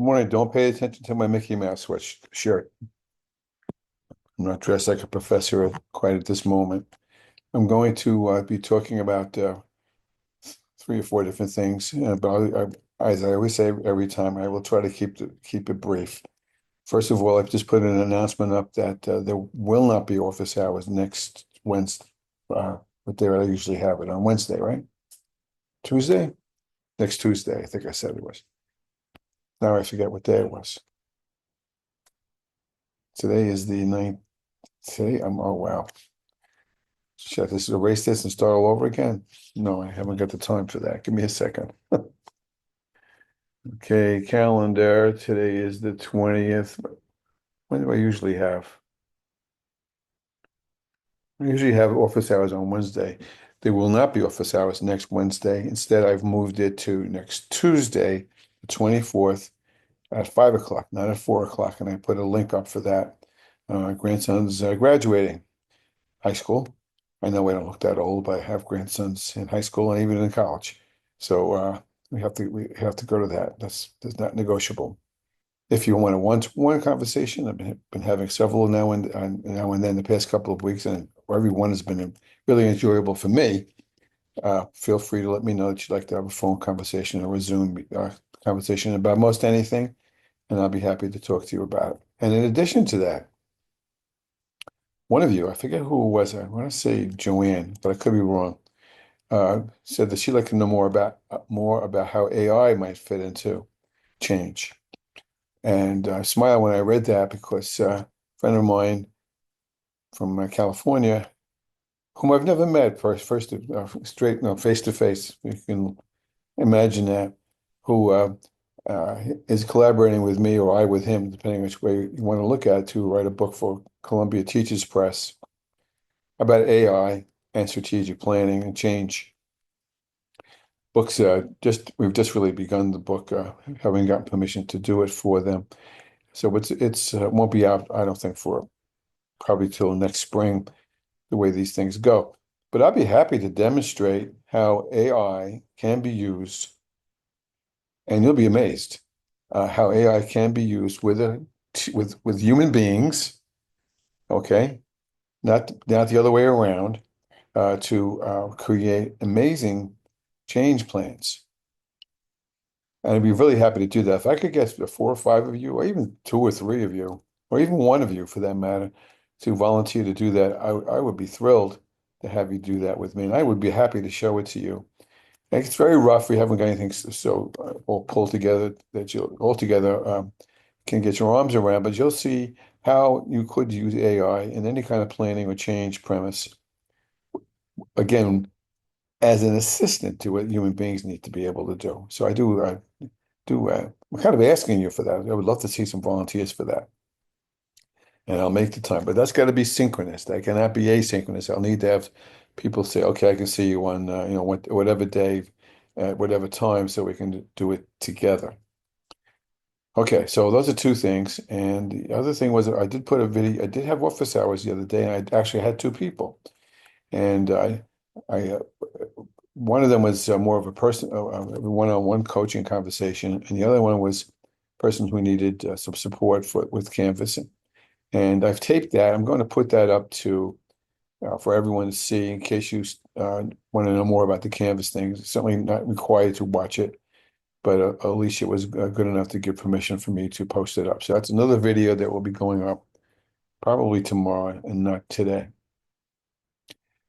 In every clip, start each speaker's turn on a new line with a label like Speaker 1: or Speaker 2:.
Speaker 1: Good morning. Don't pay attention to my Mickey Mouse shirt. I'm not dressed like a professor quite at this moment. I'm going to be talking about three or four different things, as I always say every time, I will try to keep it brief. First of all, I've just put an announcement up that there will not be office hours next Wednesday. What day I usually have it on Wednesday, right? Tuesday? Next Tuesday, I think I said it was. Now I forget what day it was. Today is the ninth. Today, oh wow. Should I just erase this and start all over again? No, I haven't got the time for that. Give me a second. Okay, calendar. Today is the 20th. When do I usually have? I usually have office hours on Wednesday. There will not be office hours next Wednesday. Instead, I've moved it to next Tuesday, the 24th, at 5 o'clock, not at 4 o'clock. And I put a link up for that. Grandson's graduating high school. I know I don't look that old, but I have grandsons in high school and even in college. So we have to go to that. That's not negotiable. If you want a one-to-one conversation, I've been having several now and then the past couple of weeks, and every one has been really enjoyable for me. Feel free to let me know that you'd like to have a phone conversation or a Zoom conversation about most anything, and I'll be happy to talk to you about it. And in addition to that, one of you, I forget who it was, I want to say Joanne, but I could be wrong, said that she'd like to know more about how AI might fit into change. And I smiled when I read that because a friend of mine from California, whom I've never met straight, no, face to face, you can imagine that, who is collaborating with me or I with him, depending which way you want to look at it, to write a book for Columbia Teachers Press about AI and strategic planning and change. We've just really begun the book, having gotten permission to do it for them. So it's won't be out, I don't think, for probably till next spring, the way these things go. But I'd be happy to demonstrate how AI can be used, and you'll be amazed how AI can be used with human beings, okay, not the other way around, to create amazing change plans. And I'd be really happy to do that. If I could get four or five of you, or even two or three of you, or even one of you for that matter, to volunteer to do that, I would be thrilled to have you do that with me. And I would be happy to show it to you. And it's very rough. We haven't got anything so all pulled together that you'll all together can get your arms around, but you'll see how you could use AI in any kind of planning or change premise. Again, as an assistant to what human beings need to be able to do. So I'm kind of asking you for that. I would love to see some volunteers for that. And I'll make the time, but that's got to be synchronous. That cannot be asynchronous. I'll need to have people say, okay, I can see you on, whatever day, at whatever time, so we can do it together. Okay, so those are two things. And the other thing was I did put a video, I did have office hours the other day, and I actually had two people. And I one of them was more of a person, one-on-one coaching conversation, and the other one was a person who needed some support with Canvas. And I've taped that. I'm going to put that up to for everyone to see in case you want to know more about the Canvas things. It's certainly not required to watch it, but Alicia was good enough to give permission for me to post it up. So that's another video that will be going up probably tomorrow and not today.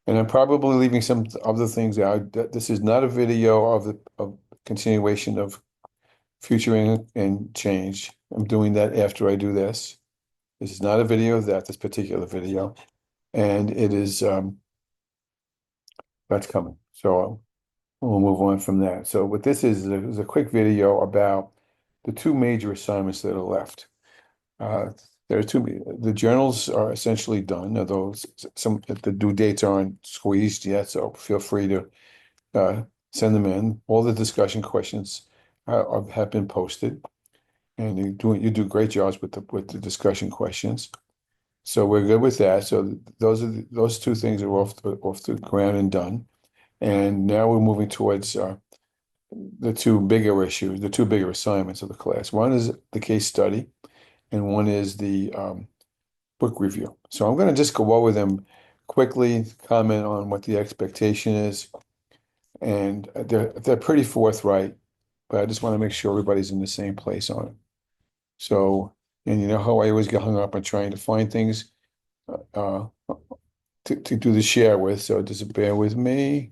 Speaker 1: And I'm probably leaving some other things out. This is not a video of continuation of futuring and change. I'm doing that after I do this. This is not a video of that, this particular video. And it is that's coming. So we'll move on from that. So what this is a quick video about the two major assignments that are left. Uh, there are two. The journals are essentially done, although some the due dates aren't squeezed yet. So feel free to send them in. All the discussion questions have been posted, and you do great jobs with the discussion questions. So we're good with that. So those two things are off the ground and done. And now we're moving towards the two bigger issues, the two bigger assignments of the class. One is the case study, and one is the book review. So I'm going to just go over them quickly, comment on what the expectation is, and they're pretty forthright, but I just want to make sure everybody's in the same place on it. So, and you know how I always get hung up on trying to find things uh, to do the share with. So just bear with me.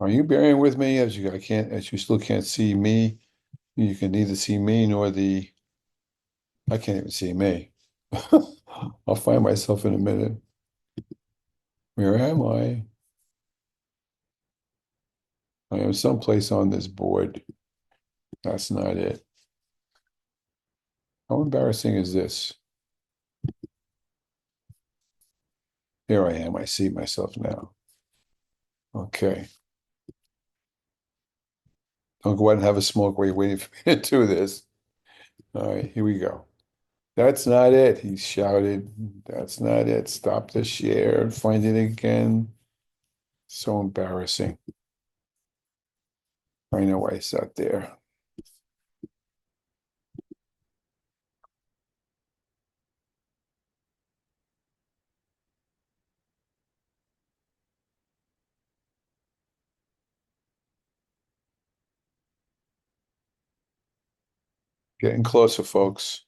Speaker 1: Are you bearing with me as you still can't see me? You can neither see me nor I can't even see me. I'll find myself in a minute. Where am I? I am someplace on this board. That's not it. How embarrassing is this? Here I am. I see myself now. Okay. I'll go ahead and have a smoke while you're waiting for me to do this. All right, here we go. That's not it, he shouted. That's not it. Stop the share and find it again. So embarrassing. I know why I sat there. Getting closer, folks.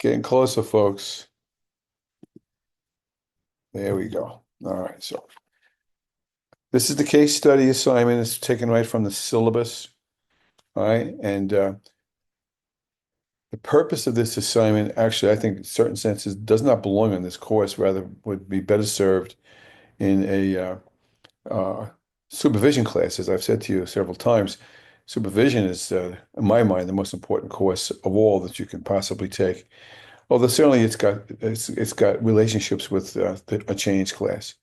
Speaker 1: Getting closer, folks. There we go. All right, so this is the case study assignment. It's taken right from the syllabus. All right, and the purpose of this assignment, actually, I think in certain senses, does not belong in this course, rather would be better served in a supervision class. As I've said to you several times, supervision is, in my mind, the most important course of all that you can possibly take. Although certainly it's got relationships with a change class.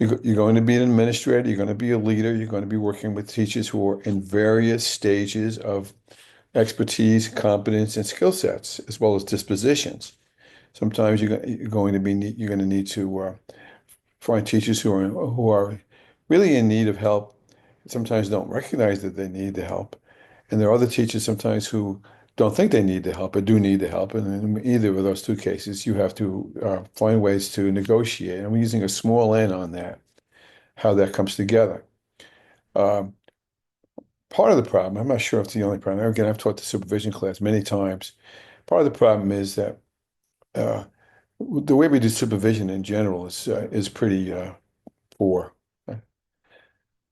Speaker 1: You're going to be an administrator, you're going to be a leader, you're going to be working with teachers who are in various stages of expertise, competence, and skill sets, as well as dispositions. Sometimes you're going to need to find teachers who are really in need of help. Sometimes don't recognize that they need the help, and there are other teachers sometimes who don't think they need the help but do need the help. And in either of those two cases, you have to find ways to negotiate. I'm using a small n on that, how that comes together. Um, Part of the problem, I'm not sure if it's the only problem. Again, I've taught the supervision class many times. Part of the problem is that uh, the way we do supervision in general is pretty poor,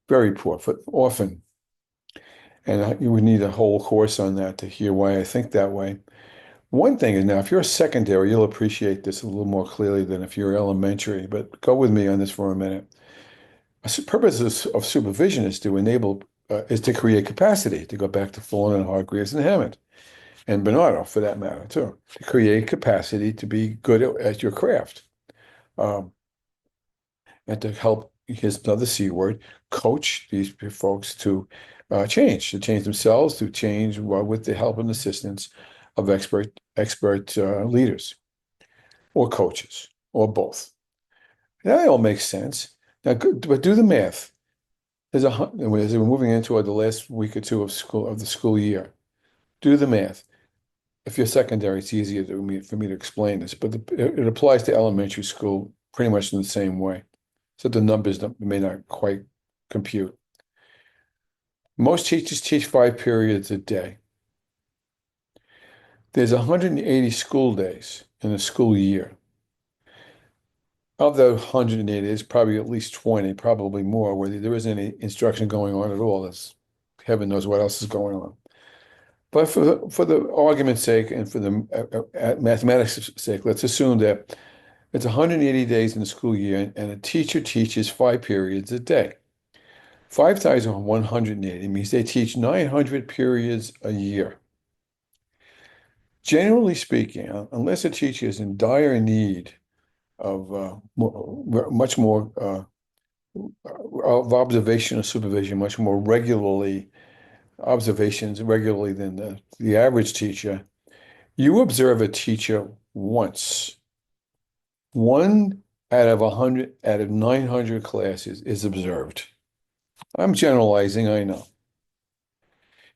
Speaker 1: very poor, for often. And you would need a whole course on that to hear why I think that way. One thing is now, if you're a secondary, you'll appreciate this a little more clearly than if you're elementary. But go with me on this for a minute. The purpose of supervision is to create capacity. To go back to Fullon and Hargreaves and Hammond and Bernardo, for that matter, too. To create capacity to be good at your craft. Um, and to help, here's another C word, coach these folks to change themselves, to change with the help and assistance of expert leaders or coaches or both. That all makes sense. Now, good, but do the math. As we're moving into the last week or two of the school year, do the math. If you're secondary, it's easier for me to explain this, but it applies to elementary school pretty much in the same way. So the numbers may not quite compute. Most teachers teach 5 periods a day. There's 180 school days in a school year. Of the 180, there's probably at least 20, probably more, where there isn't any instruction going on at all. As heaven knows what else is going on. But for the argument's sake and for the mathematics sake, let's assume that it's 180 days in the school year, and a teacher teaches 5 periods a day. 5 times 180 means they teach 900 periods a year. Generally speaking, unless a teacher is in dire need of much more of observation and supervision, much more regularly observations regularly than the average teacher. You observe a teacher once. One out of 100, out of 900 classes is observed. I'm generalizing, I know.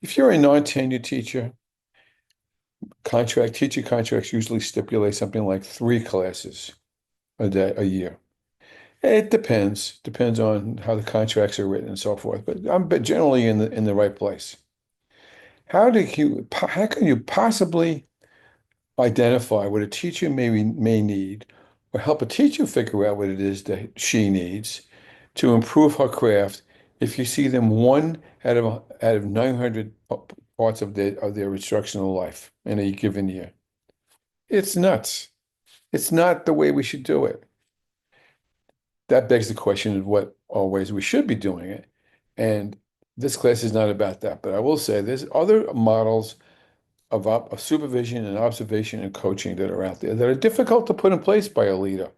Speaker 1: If you're a non-tenured teacher, teacher contracts usually stipulate something like 3 classes a year. It depends on how the contracts are written and so forth, but I'm generally in the right place. How can you possibly identify what a teacher may need, or help a teacher figure out what it is that she needs to improve her craft if you see them one out of 900 parts of their instructional life in a given year? It's nuts. It's not the way we should do it. That begs the question of what all ways we should be doing it. And this class is not about that. But I will say there's other models of supervision and observation and coaching that are out there that are difficult to put in place by a leader,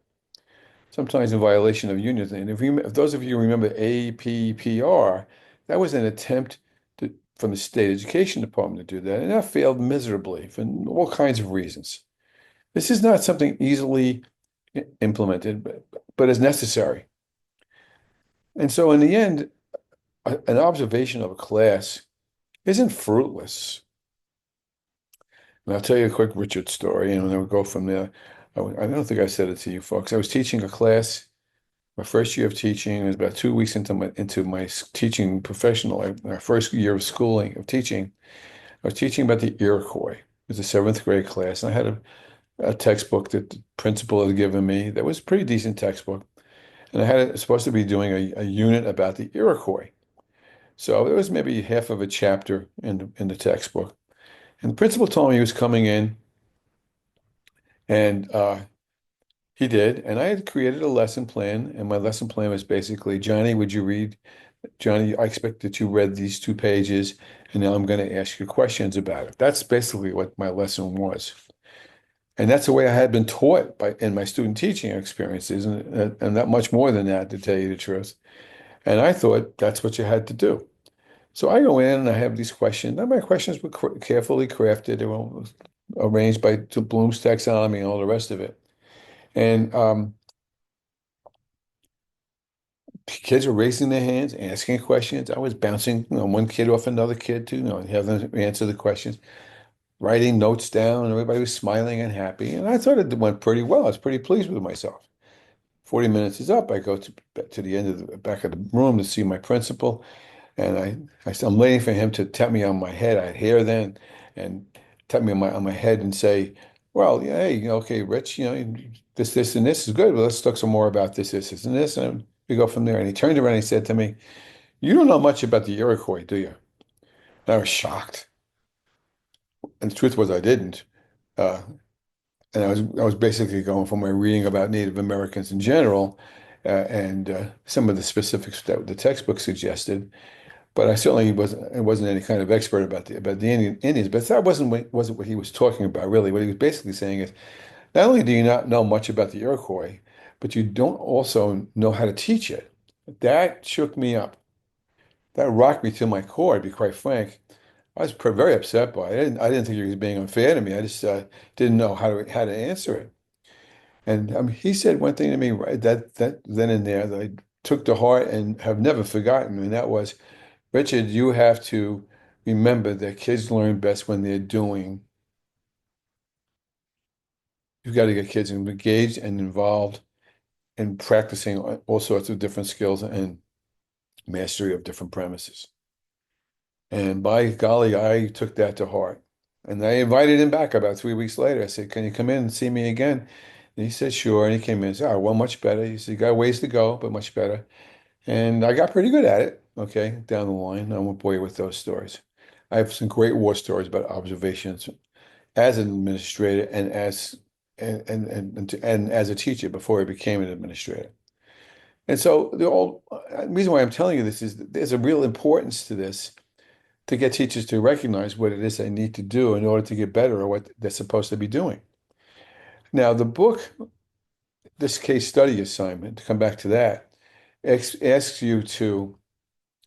Speaker 1: sometimes in violation of unions. And if those of you remember APPR, that was an attempt from the state education department to do that, and that failed miserably for all kinds of reasons. This is not something easily implemented, but is necessary. And so in the end, an observation of a class isn't fruitless. And I'll tell you a quick Richard story, and then we'll go from there. I don't think I said it to you folks. I was teaching a class, my first year of teaching. It was about 2 weeks into my teaching professional, my first year of schooling of teaching. I was teaching about the Iroquois. It was a seventh grade class, and I had a textbook that the principal had given me that was a pretty decent textbook. And I had supposed to be doing a unit about the Iroquois. So it was maybe half of a chapter in the textbook. And the principal told me he was coming in, and he did. And I had created a lesson plan, and my lesson plan was basically, Johnny, would you read? Johnny, I expect that you read these 2 pages, and now I'm going to ask you questions about it. That's basically what my lesson was. And that's the way I had been taught in my student teaching experiences, and not much more than that, to tell you the truth. And I thought that's what you had to do. So I go in and I have these questions. And my questions were carefully crafted. They were arranged by Bloom's taxonomy and all the rest of it. And kids were raising their hands, asking questions. I was bouncing, one kid off another kid to, have them answer the questions, writing notes down, and everybody was smiling and happy. And I thought it went pretty well. I was pretty pleased with myself. 40 minutes is up. I go to the end of the back of the room to see my principal. And I'm waiting for him to tap me on my head. I had hair then, and tap me on my head and say, "Well, yeah, hey, okay, Rich, this, and this is good. But let's talk some more about this, and this." And we go from there. And he turned around and he said to me, "You don't know much about the Iroquois, do you?" And I was shocked. And the truth was, I didn't. Uh, and I was basically going from my reading about Native Americans in general, and some of the specifics that the textbook suggested. But I certainly wasn't any kind of expert about the Indians. But that wasn't what he was talking about, really. What he was basically saying is, not only do you not know much about the Iroquois, but you don't also know how to teach it. That shook me up. That rocked me to my core, to be quite frank. I was very upset by it. I didn't think he was being unfair to me. I just didn't know how to answer it. And he said one thing to me right that then and there that I took to heart and have never forgotten, and that was, Richard, you have to remember that kids learn best when they're doing. You've got to get kids engaged and involved in practicing all sorts of different skills and mastery of different premises. And by golly, I took that to heart. And I invited him back about 3 weeks later. I said, "Can you come in and see me again?" And he said, "Sure." And he came in and said, "Oh, well, much better." He said, "You got ways to go, but much better." And I got pretty good at it, okay, down the line. I won't bore you with those stories. I have some great war stories about observations as an administrator and as a teacher before I became an administrator. And so the reason why I'm telling you this is that there's a real importance to this to get teachers to recognize what it is they need to do in order to get better at what they're supposed to be doing. Now, this case study assignment, to come back to that, asks you to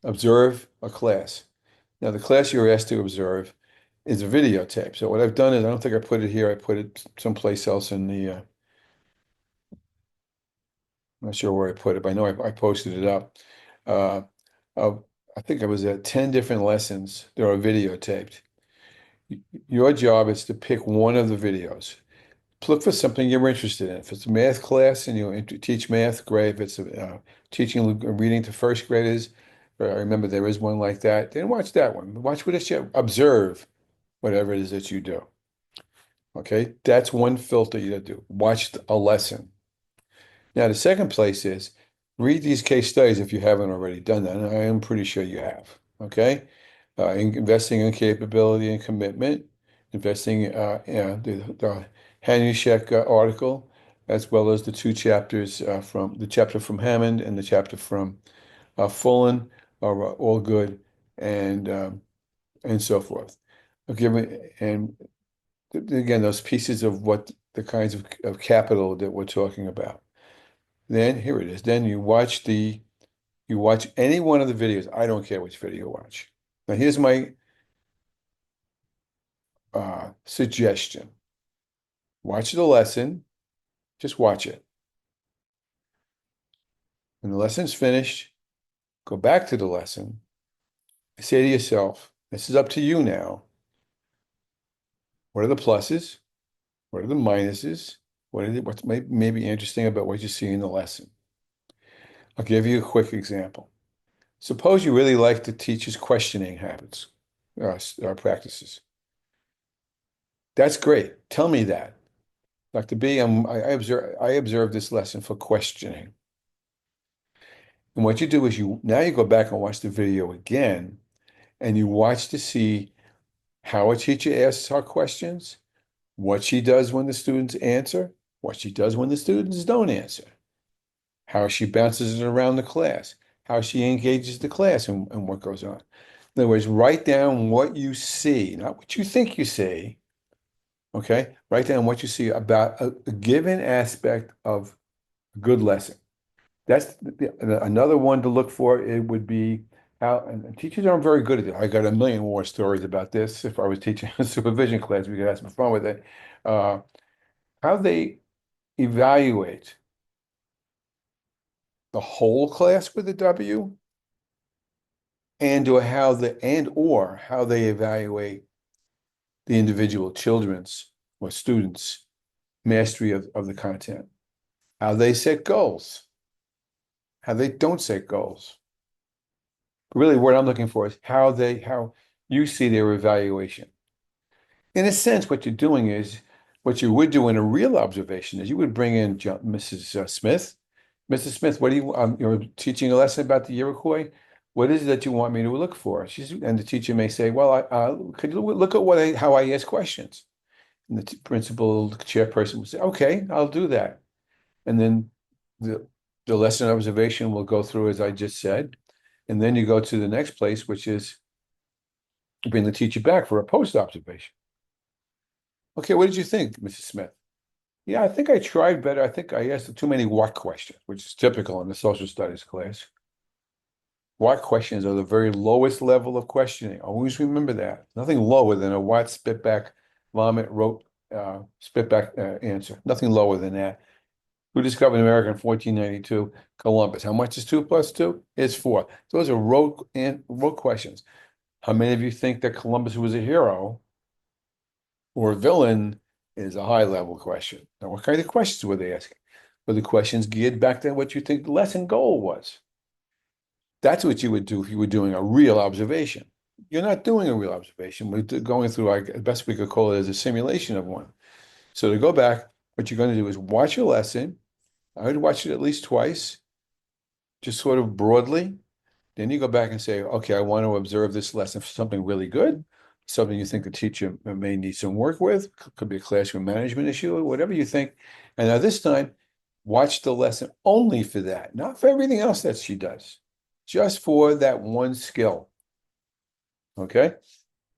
Speaker 1: observe a class. Now, the class you're asked to observe is a videotape. So what I've done is, I don't think I put it here. I put it someplace else in the, I'm not sure where I put it, but I know I posted it up. Uh, of, I think I was at 10 different lessons that are videotaped. Your job is to pick one of the videos. Look for something you're interested in. If it's a math class and you teach math, great. If it's teaching reading to first graders, I remember there is one like that, then watch that one. Watch what it's you observe, whatever it is that you do. Okay, that's one filter you do. Watch a lesson. Now, the second place is read these case studies if you haven't already done that, and I am pretty sure you have. Okay, investing in capability and commitment, investing the Hanushek article, as well as the two chapters from the chapter from Hammond and the chapter from Fullen are all good, and so forth. Okay, and again, those pieces of what the kinds of capital that we're talking about. Then here it is. Then you watch any one of the videos. I don't care which video you watch. Now here's my suggestion. Watch the lesson. Just watch it. When the lesson's finished, go back to the lesson. Say to yourself, this is up to you now. What are the pluses? What are the minuses? What's maybe interesting about what you see in the lesson? I'll give you a quick example. Suppose you really like the teacher's questioning habits, practices. That's great. Tell me that. Dr. B, I observe this lesson for questioning. And what you do is now you go back and watch the video again, and you watch to see how a teacher asks her questions, what she does when the students answer, what she does when the students don't answer, how she bounces it around the class, how she engages the class, and what goes on. In other words, write down what you see, not what you think you see. Okay? Write down what you see about a given aspect of a good lesson. That's another one to look for. It would be how, and teachers aren't very good at it. I got a million more stories about this. If I was teaching a supervision class, we could have some fun with it. How they evaluate the whole class with a W, or how they evaluate the individual children's or students' mastery of the content. How they set goals, how they don't set goals. Really, what I'm looking for is how you see their evaluation. In a sense, what you're doing is what you would do in a real observation is you would bring in Mrs. Smith. Mrs. Smith, what do you're teaching a lesson about the Iroquois? What is it that you want me to look for? And the teacher may say, well, could you look at how I ask questions? And the principal, the chairperson will say, okay, I'll do that. And then the lesson observation will go through as I just said. And then you go to the next place, which is bring the teacher back for a post observation. Okay, what did you think, Mrs. Smith? Yeah, I think I tried better. I think I asked too many what questions, which is typical in the social studies class. What questions are the very lowest level of questioning. Always remember that. Nothing lower than a what spit back, vomit, rote, spit back answer. Nothing lower than that. Who discovered America in 1492? Columbus. How much is 2 plus 2? It's 4. Those are rote questions. How many of you think that Columbus was a hero or a villain is a high level question? Now, what kind of questions were they asking? Were the questions geared back to what you think the lesson goal was? That's what you would do if you were doing a real observation. You're not doing a real observation. We're going through, the best we could call it, as a simulation of one. So to go back, what you're going to do is watch a lesson. I would watch it at least twice, just sort of broadly. Then you go back and say, okay, I want to observe this lesson for something really good, something you think the teacher may need some work with, could be a classroom management issue, or whatever you think. And now this time, watch the lesson only for that, not for everything else that she does, just for that one skill. Okay?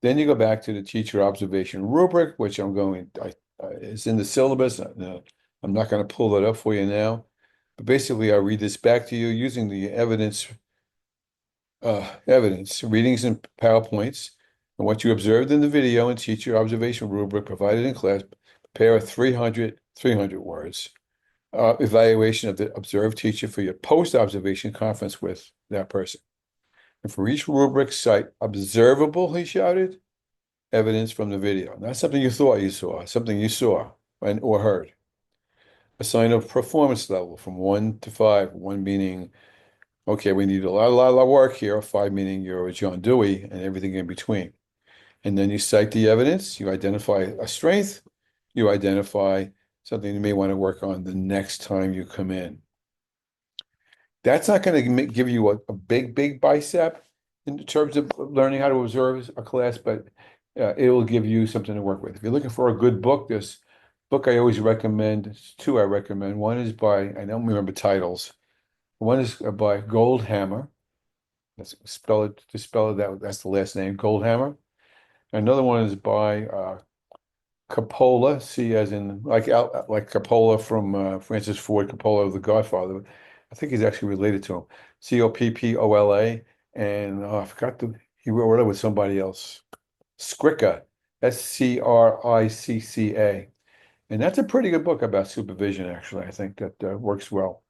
Speaker 1: Then you go back to the teacher observation rubric, which is in the syllabus. I'm I'm not going to pull that up for you now, but basically I'll read this back to you using the evidence, readings and PowerPoints, and what you observed in the video and teacher observation rubric provided in class. Prepare a 300 words evaluation of the observed teacher for your post-observation conference with that person. And for each rubric, cite observable, he shouted, evidence from the video. Not something you thought you saw, something you saw and or heard. Assign a performance level from 1 to 5, 1 meaning, okay, we need a lot of work here, 5 meaning you're a John Dewey, and everything in between. And then you cite the evidence, you identify a strength, you identify something you may want to work on the next time you come in. That's not going to give you a big bicep in terms of learning how to observe a class, but it will give you something to work with. If you're looking for a good book, this book I always recommend, there's two I recommend. One is by, I don't remember titles. One is by Goldhammer. Let's spell it, to spell it that, that's the last name, Goldhammer. Another one is by Coppola, C as in like Coppola from Francis Ford Coppola of The Godfather. I think he's actually related to him. Coppola, and I forgot he wrote it with somebody else. Scricca, Scricca, and that's a pretty good book about supervision. Actually, I think that works well.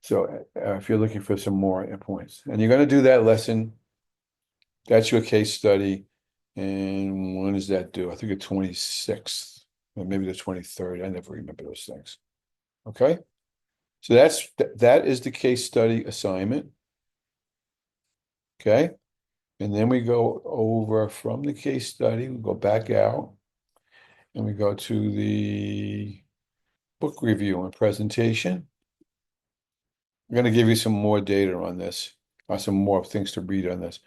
Speaker 1: So if you're looking for some more points, and you're going to do that lesson, that's your case study. And when does that due? I think the 26th, or maybe the 23rd. I never remember those things. Okay. So that is the case study assignment. Okay. And then we go over from the case study, we go back out and we go to the book review and presentation. I'm going to give you some more data on this, some more things to read on this.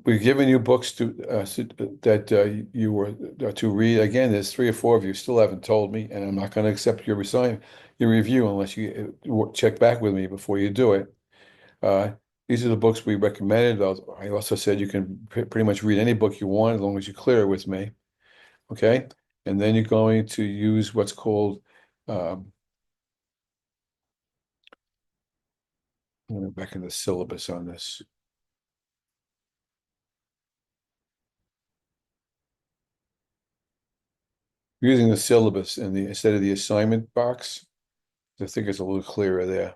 Speaker 1: We've given you books that you were to read. Again, there's 3 or 4 of you still haven't told me, and I'm not going to accept your review unless you check back with me before you do it. These are the books we recommended. I also said you can pretty much read any book you want as long as you clear it with me. Okay, and then you're going to use what's called back in the syllabus on this. Using the syllabus instead of the assignment box. I think it's a little clearer there.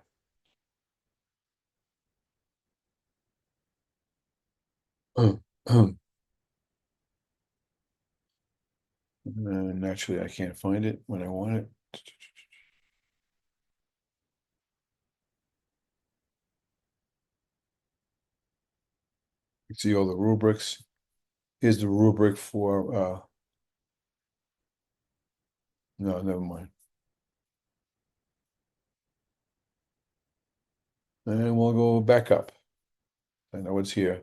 Speaker 1: Naturally, I can't find it when I want it. You see all the rubrics. Here's the rubric for, no, never mind. And we'll go back up. I know it's here.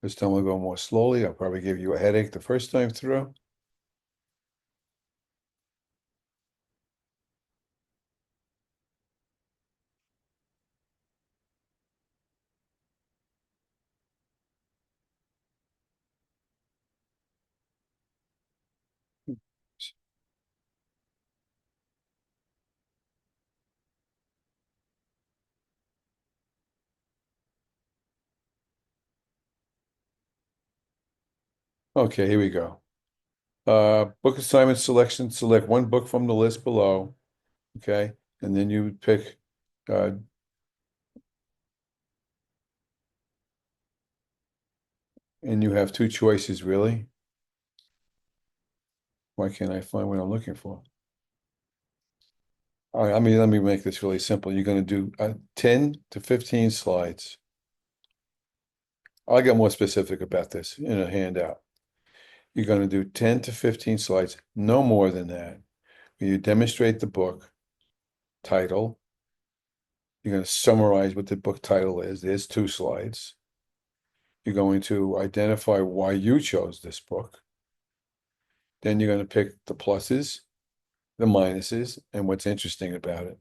Speaker 1: This time we'll go more slowly. I'll probably give you a headache the first time through. Okay, here we go. Book assignment selection, select one book from the list below. Okay, and then you pick and you have 2 choices, really. Why can't I find what I'm looking for? All right, let me make this really simple. You're going to do 10 to 15 slides. I'll get more specific about this in a handout. You're going to do 10 to 15 slides, no more than that. You demonstrate the book title. You're going to summarize what the book title is. There's 2 slides. You're going to identify why you chose this book. Then you're going to pick the pluses, the minuses, and what's interesting about it.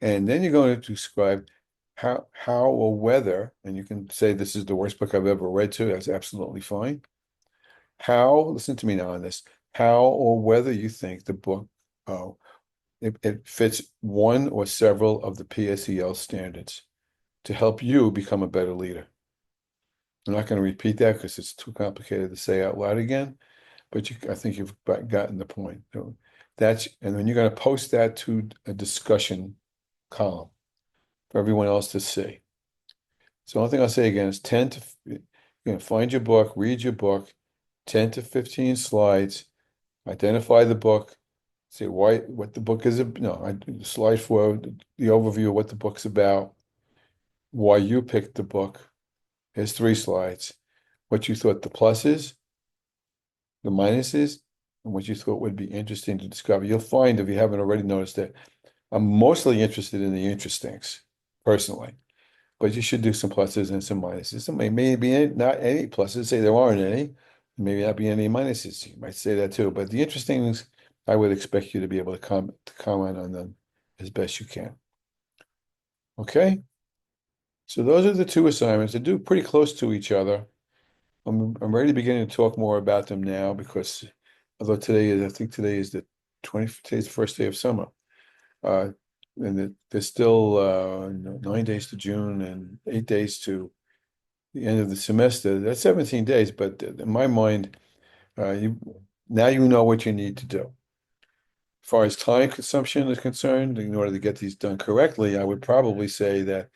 Speaker 1: And then you're going to describe how or whether, and you can say this is the worst book I've ever read too, that's absolutely fine. listen to me now on this, how or whether you think the book, it fits one or several of the PSEL standards to help you become a better leader. I'm not going to repeat that because it's too complicated to say out loud again, but I think you've gotten the point. So and then you're going to post that to a discussion column for everyone else to see. So the only thing I'll say again is 10 to, find your book, read your book, 10 to 15 slides, identify the book, say what the book is, slide for the overview of what the book's about, why you picked the book. Here's 3 slides. What you thought the pluses, the minuses, and what you thought would be interesting to discover. You'll find, if you haven't already noticed, that I'm mostly interested in the interestings, personally. But you should do some pluses and some minuses. There may be not any pluses, say there aren't any. Maybe not be any minuses. You might say that too. But the interesting things, I would expect you to be able to comment on them as best you can. Okay? So those are the 2 assignments. They do pretty close to each other. I'm ready to begin to talk more about them now because although I think today is today's the first day of summer. And there's still 9 days to June and 8 days to the end of the semester. That's 17 days, but in my mind, now you know what you need to do. As far as time consumption is concerned, in order to get these done correctly, I would probably say that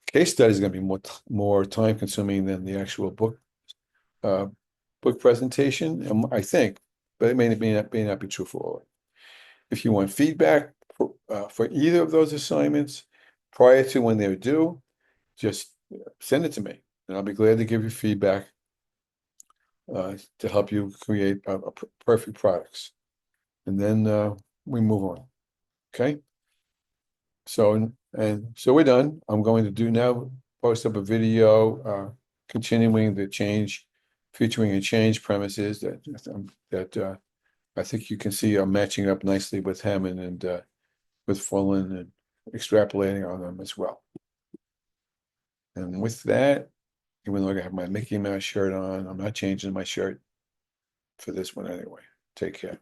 Speaker 1: case study is going to be more time consuming than the actual uh, book presentation, I think, but it may not be true for all. If you want feedback for either of those assignments prior to when they're due, just send it to me, and I'll be glad to give you feedback to help you create perfect products. And then we move on. Okay. So we're done. I'm going to do now post up a video continuing the change, featuring a change premises that I think you can see are matching up nicely with Hammond and with Fullen and extrapolating on them as well. And with that, even though I have my Mickey Mouse shirt on, I'm not changing my shirt for this one anyway. Take care.